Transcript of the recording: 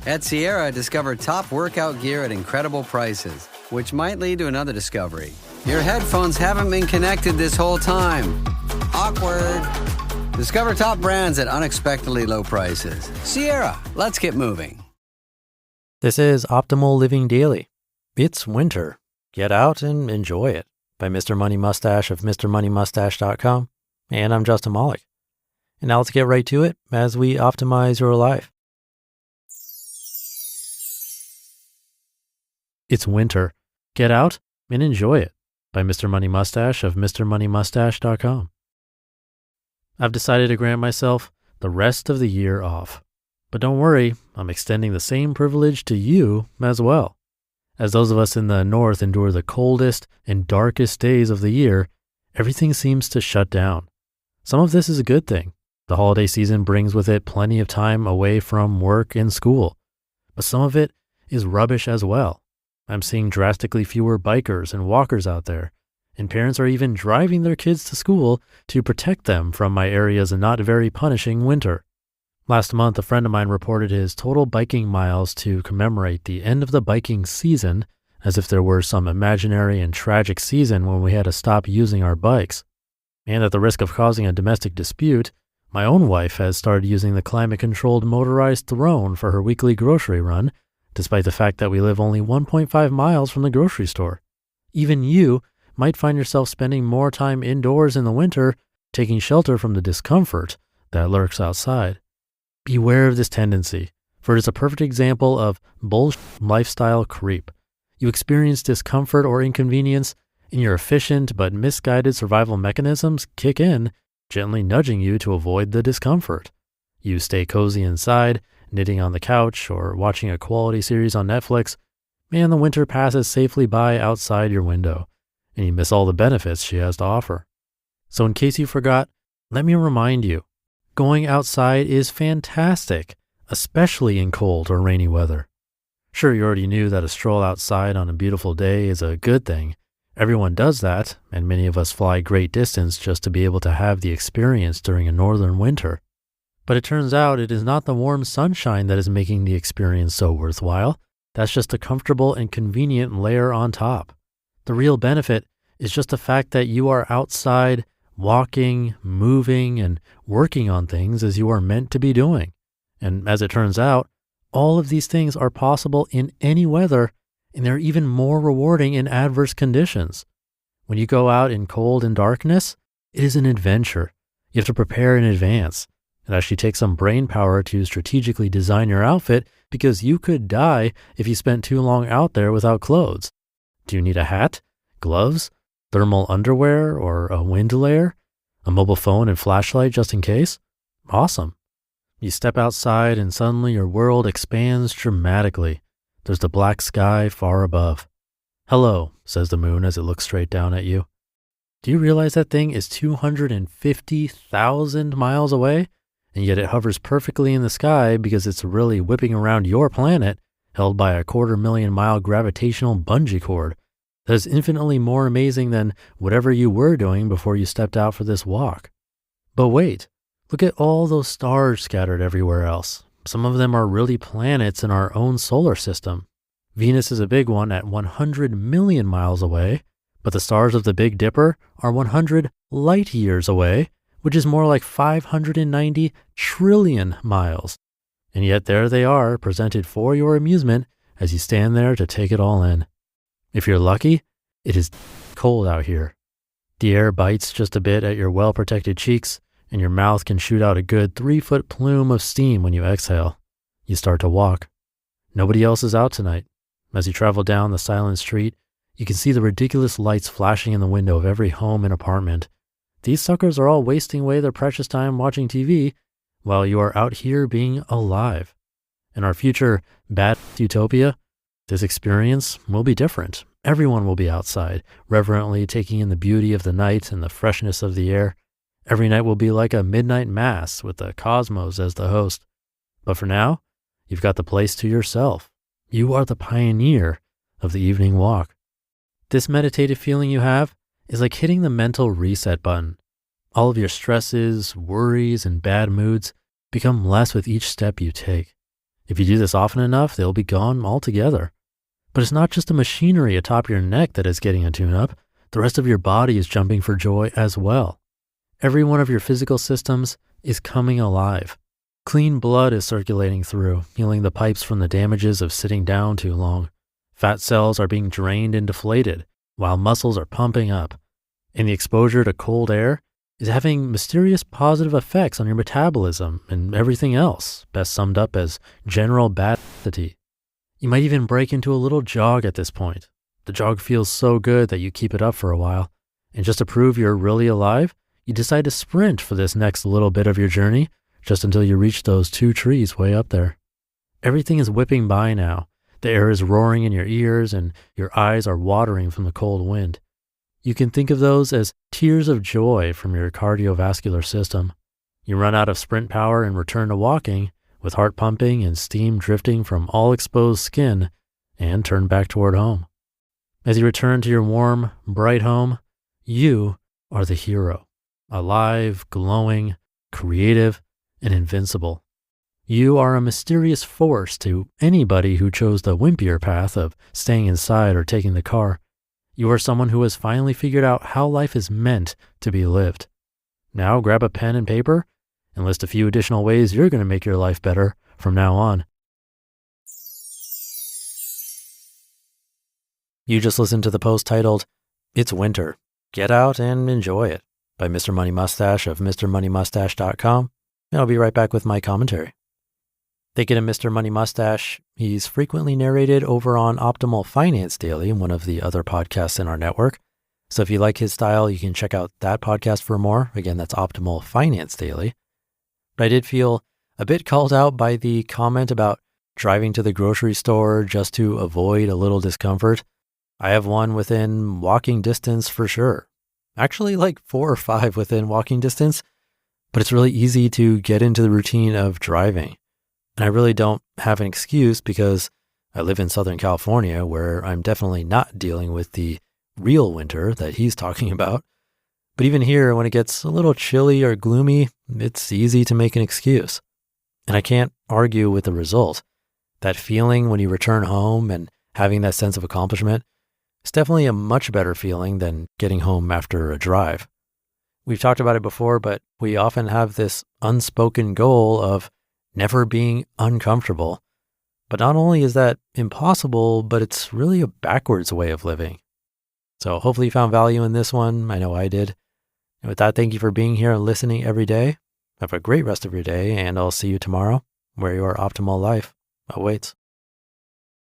At Sierra, discover top workout gear at incredible prices, which might lead to another discovery. Your headphones haven't been connected this whole time. Awkward. Discover top brands at unexpectedly low prices. Sierra, let's get moving. This is Optimal Living Daily. It's winter. Get out and enjoy it. By Mr. Money Mustache of MrMoneyMustache.com. And I'm Justin Malik. And now let's get right to it as we optimize your life. It's winter. Get out and enjoy it. By Mr. Money Mustache of MrMoneyMustache.com. I've decided to grant myself the rest of the year off. But don't worry, I'm extending the same privilege to you as well. As those of us in the north endure the coldest and darkest days of the year, everything seems to shut down. Some of this is a good thing. The holiday season brings with it plenty of time away from work and school. But some of it is rubbish as well. I'm seeing drastically fewer bikers and walkers out there, and parents are even driving their kids to school to protect them from my area's not very punishing winter. Last month, a friend of mine reported his total biking miles to commemorate the end of the biking season, as if there were some imaginary and tragic season when we had to stop using our bikes. And at the risk of causing a domestic dispute, my own wife has started using the climate-controlled motorized throne for her weekly grocery run, despite the fact that we live only 1.5 miles from the grocery store. Even you might find yourself spending more time indoors in the winter, taking shelter from the discomfort that lurks outside. Beware of this tendency, for it is a perfect example of bullshit lifestyle creep. You experience discomfort or inconvenience, and your efficient but misguided survival mechanisms kick in, gently nudging you to avoid the discomfort. You stay cozy inside, knitting on the couch or watching a quality series on Netflix, and the winter passes safely by outside your window, and you miss all the benefits she has to offer. So in case you forgot, let me remind you, going outside is fantastic, especially in cold or rainy weather. Sure, you already knew that a stroll outside on a beautiful day is a good thing. Everyone does that, and many of us fly great distance just to be able to have the experience during a northern winter. But it turns out it is not the warm sunshine that is making the experience so worthwhile. That's just a comfortable and convenient layer on top. The real benefit is just the fact that you are outside, walking, moving, and working on things as you are meant to be doing. And as it turns out, all of these things are possible in any weather, and they're even more rewarding in adverse conditions. When you go out in cold and darkness, it is an adventure. You have to prepare in advance. It actually takes some brain power to strategically design your outfit because you could die if you spent too long out there without clothes. Do you need a hat, gloves, thermal underwear, or a wind layer? A mobile phone and flashlight just in case? Awesome. You step outside and suddenly your world expands dramatically. There's the black sky far above. Hello, says the moon as it looks straight down at you. Do you realize that thing is 250,000 miles away? And yet it hovers perfectly in the sky because it's really whipping around your planet, held by a 250,000-mile gravitational bungee cord. That is infinitely more amazing than whatever you were doing before you stepped out for this walk. But wait, look at all those stars scattered everywhere else. Some of them are really planets in our own solar system. Venus is a big one at 100 million miles away, but the stars of the Big Dipper are 100 light years away, which is more like 590 trillion miles. And yet there they are, presented for your amusement as you stand there to take it all in. If you're lucky, it is cold out here. The air bites just a bit at your well-protected cheeks, and your mouth can shoot out a good 3-foot plume of steam when you exhale. You start to walk. Nobody else is out tonight. As you travel down the silent street, you can see the ridiculous lights flashing in the window of every home and apartment. These suckers are all wasting away their precious time watching TV while you are out here being alive. In our future bad utopia, this experience will be different. Everyone will be outside, reverently taking in the beauty of the night and the freshness of the air. Every night will be like a midnight mass with the cosmos as the host. But for now, you've got the place to yourself. You are the pioneer of the evening walk. This meditative feeling you have is like hitting the mental reset button. All of your stresses, worries, and bad moods become less with each step you take. If you do this often enough, they'll be gone altogether. But it's not just the machinery atop your neck that is getting a tune-up. The rest of your body is jumping for joy as well. Every one of your physical systems is coming alive. Clean blood is circulating through, healing the pipes from the damages of sitting down too long. Fat cells are being drained and deflated, while muscles are pumping up. And the exposure to cold air is having mysterious positive effects on your metabolism and everything else, best summed up as general badity. You might even break into a little jog at this point. The jog feels so good that you keep it up for a while. And just to prove you're really alive, you decide to sprint for this next little bit of your journey, just until you reach those 2 trees way up there. Everything is whipping by now. The air is roaring in your ears and your eyes are watering from the cold wind. You can think of those as tears of joy from your cardiovascular system. You run out of sprint power and return to walking, with heart pumping and steam drifting from all exposed skin, and turn back toward home. As you return to your warm, bright home, you are the hero, alive, glowing, creative, and invincible. You are a mysterious force to anybody who chose the wimpier path of staying inside or taking the car. You are someone who has finally figured out how life is meant to be lived. Now grab a pen and paper and list a few additional ways you're going to make your life better from now on. You just listened to the post titled, "It's Winter. Get out and enjoy it" by Mr. Money Mustache of MrMoneyMustache.com. And I'll be right back with my commentary. Thinking of Mr. Money Mustache, he's frequently narrated over on Optimal Finance Daily, one of the other podcasts in our network. So if you like his style, you can check out that podcast for more. Again, that's Optimal Finance Daily. But I did feel a bit called out by the comment about driving to the grocery store just to avoid a little discomfort. I have one within walking distance for sure. Actually, like 4 or 5 within walking distance, but it's really easy to get into the routine of driving. And I really don't have an excuse because I live in Southern California where I'm definitely not dealing with the real winter that he's talking about. But even here, when it gets a little chilly or gloomy, it's easy to make an excuse. And I can't argue with the result. That feeling when you return home and having that sense of accomplishment is definitely a much better feeling than getting home after a drive. We've talked about it before, but we often have this unspoken goal of never being uncomfortable. But not only is that impossible, but it's really a backwards way of living. So hopefully you found value in this one. I know I did. And with that, thank you for being here and listening every day. Have a great rest of your day, and I'll see you tomorrow where your optimal life awaits.